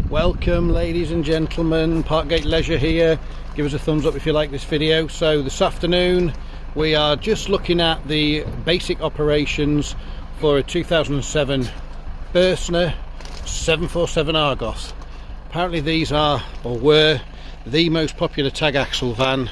Welcome ladies and gentlemen, Parkgate Leisure here. Give us a thumbs up if you like this video. So this afternoon we are just looking at the basic operations for a 2007 Burstner 747 Argos. Apparently these are, or were, the most popular tag axle van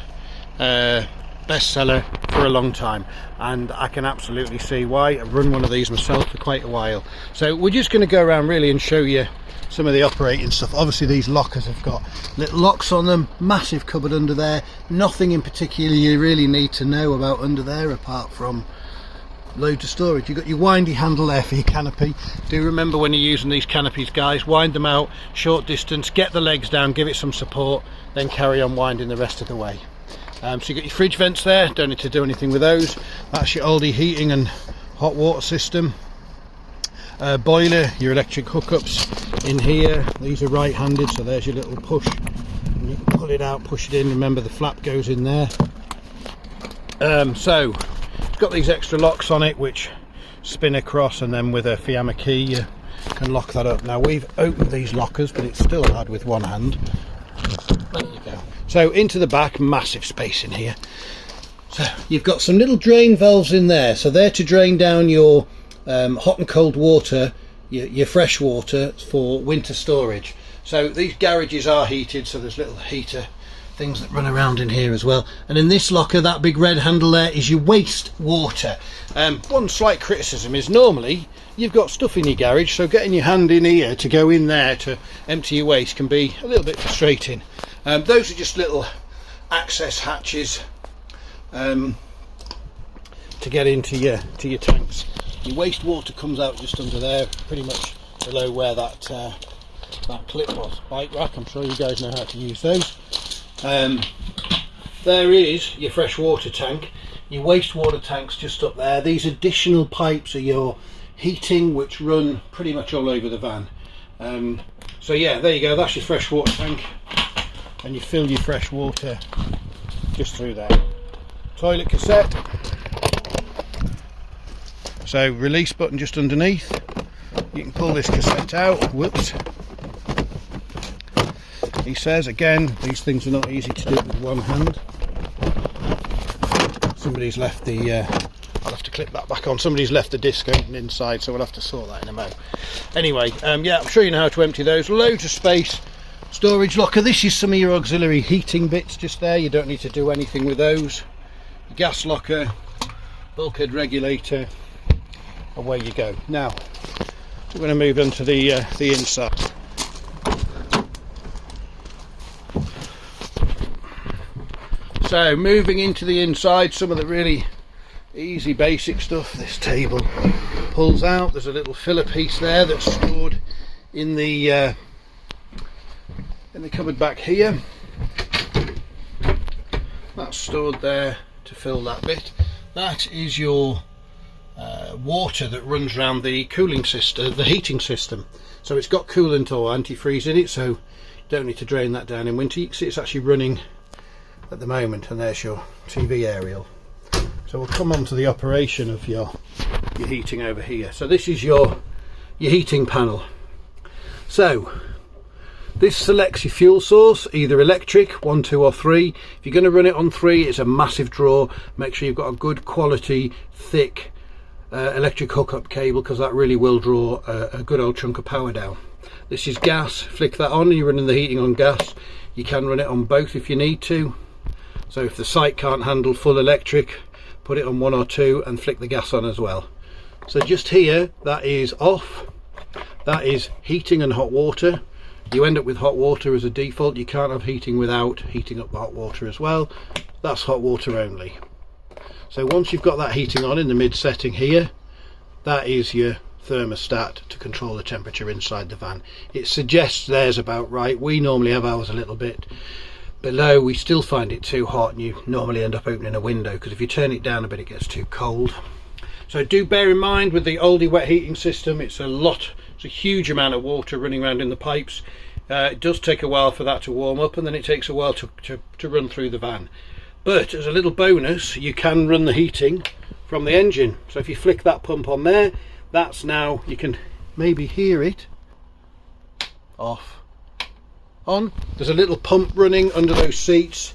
bestseller for a long time, and I can absolutely see why. I've run one of these myself for quite a while. So we're just going to go around really and show you some of the operating stuff. Obviously these lockers have got little locks on them, massive cupboard under there, nothing in particular you really need to know about under there apart from loads of storage. You've got your windy handle there for your canopy. Do remember when you're using these canopies, guys, wind them out short distance, get the legs down, give it some support, then carry on winding the rest of the way. So you've got your fridge vents there, don't need to do anything with those. That's your Aldi heating and hot water system. Boiler, your electric hookups in here. These are right-handed, so there's your little push. And you can pull it out, push it in. Remember the flap goes in there. So it's got these extra locks on it which spin across, and then with a Fiamma key you can lock that up. Now we've opened these lockers, but it's still hard with one hand. There you go. So into the back, massive space in here. So you've got some little drain valves in there, so they're to drain down your hot and cold water, your fresh water for winter storage. So these garages are heated, so there's little heater things that run around in here as well. And in this locker, that big red handle there is your waste water. One slight criticism is normally you've got stuff in your garage, so getting your hand in here to go in there to empty your waste can be a little bit frustrating. Those are just little access hatches to get into your tanks. Your wastewater comes out just under there, pretty much below where that clip was. Bike rack, I'm sure you guys know how to use those. There is your fresh water tank. Your wastewater tank's just up there. These additional pipes are your heating, which run pretty much all over the van. So yeah, there you go, that's your fresh water tank, and you fill your fresh water just through there. Toilet cassette. So release button just underneath. You can pull this cassette out. Whoops. He says again, these things are not easy to do with one hand. Somebody's left the I'll have to clip that back on. Somebody's left the disc open inside, so we'll have to sort that in a mo. Anyway, yeah, I'm sure you know how to empty those. Loads of space. Storage locker. This is some of your auxiliary heating bits just there. You don't need to do anything with those. Gas locker, bulkhead regulator. Away you go. Now we're going to move on to the inside. So moving into the inside, some of the really easy basic stuff. This table pulls out. There's a little filler piece there that's stored in the cupboard back here. That's stored there to fill that bit. That is your water that runs around the cooling system, the heating system. So it's got coolant or antifreeze in it, so you don't need to drain that down in winter. You can see it's actually running at the moment, and there's your TV aerial. So we'll come on to the operation of your heating over here. So this is your heating panel. So this selects your fuel source, either electric, 1, 2 or 3. If you're going to run it on 3, it's a massive draw. Make sure you've got a good quality, thick electric hookup cable, because that really will draw a good old chunk of power down. This is gas. Flick that on, you're running the heating on gas. You can run it on both if you need to. So if the site can't handle full electric, put it on 1 or 2 and flick the gas on as well. So just here, that is off. That is heating and hot water. You end up with hot water as a default. You can't have heating without heating up the hot water as well. That's hot water only. So once you've got that heating on in the mid setting here, that is your thermostat to control the temperature inside the van. It suggests theirs about right. We normally have ours a little bit below. We still find it too hot, and you normally end up opening a window, because if you turn it down a bit it gets too cold. So do bear in mind with the Aldi wet heating system, it's a huge amount of water running around in the pipes. It does take a while for that to warm up, and then it takes a while to run through the van. But as a little bonus, you can run the heating from the engine. So if you flick that pump on there, that's now, you can maybe hear it, off on. There's a little pump running under those seats,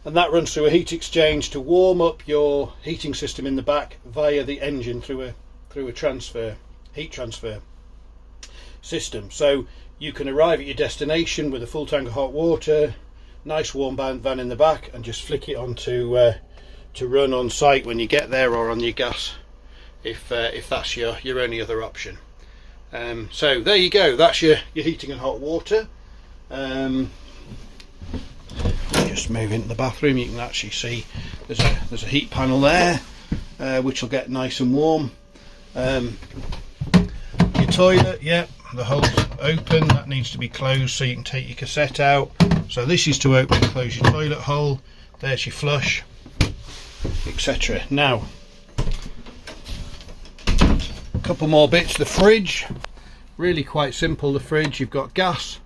and that runs through a heat exchange to warm up your heating system in the back via the engine through a heat transfer system. So you can arrive at your destination with a full tank of hot water, nice warm van in the back, and just flick it on to run on site when you get there, or on your gas if that's your only other option. So there you go, that's your heating and hot water. Just move into the bathroom. You can actually see there's a heat panel there, which will get nice and warm. Your toilet, yeah, the hole's open, that needs to be closed so you can take your cassette out. So this is to open and close your toilet hole. There's your flush, etc. Now, a couple more bits. The fridge, really quite simple. The fridge, you've got gas,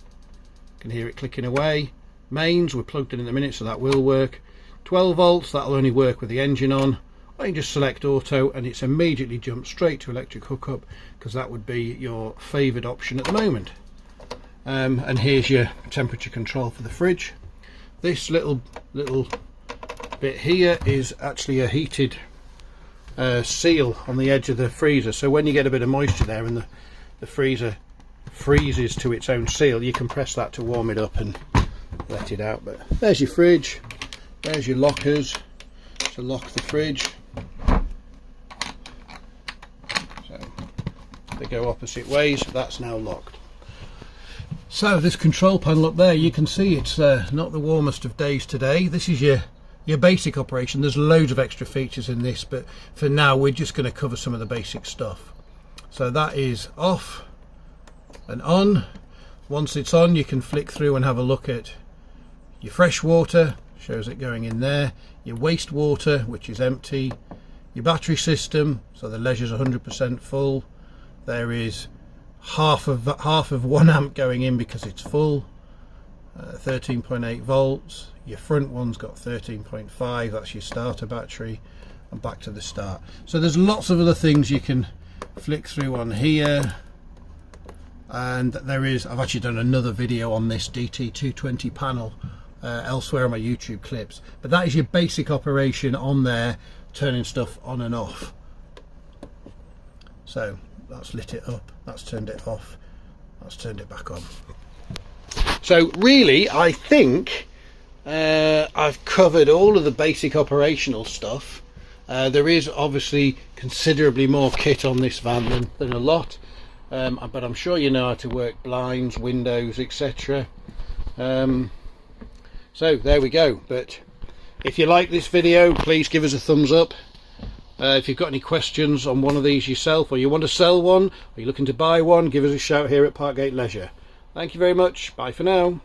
you can hear it clicking away. Mains, we're plugged in a minute, so that will work. 12 volts, that'll only work with the engine on. Or you can just select auto and it's immediately jumped straight to electric hookup, because that would be your favoured option at the moment. And here's your temperature control for the fridge. This little bit here is actually a heated seal on the edge of the freezer, so when you get a bit of moisture there and the freezer freezes to its own seal, you can press that to warm it up and let it out. But there's your fridge, there's your lockers to lock the fridge. So they go opposite ways, that's now locked. So this control panel up there, you can see it's not the warmest of days today. This is your basic operation. There's loads of extra features in this, but for now we're just going to cover some of the basic stuff. So that is off and on. Once it's on, you can flick through and have a look at your fresh water, shows it going in there, your wastewater, which is empty, your battery system, so the leisure's 100% full. There is half of 1 amp going in because it's full, 13.8 volts. Your front one's got 13.5, that's your starter battery, and back to the start. So there's lots of other things you can flick through on here. And there is, I've actually done another video on this DT220 panel elsewhere on my YouTube clips, but that is your basic operation on there, turning stuff on and off. So that's lit it up, that's turned it off, that's turned it back on. So really I think I've covered all of the basic operational stuff. There is obviously considerably more kit on this van than a lot. But I'm sure you know how to work blinds, windows, etc. So there we go. But if you like this video, please give us a thumbs up. If you've got any questions on one of these yourself, or you want to sell one, or you're looking to buy one, give us a shout here at Parkgate Leisure. Thank you very much. Bye for now.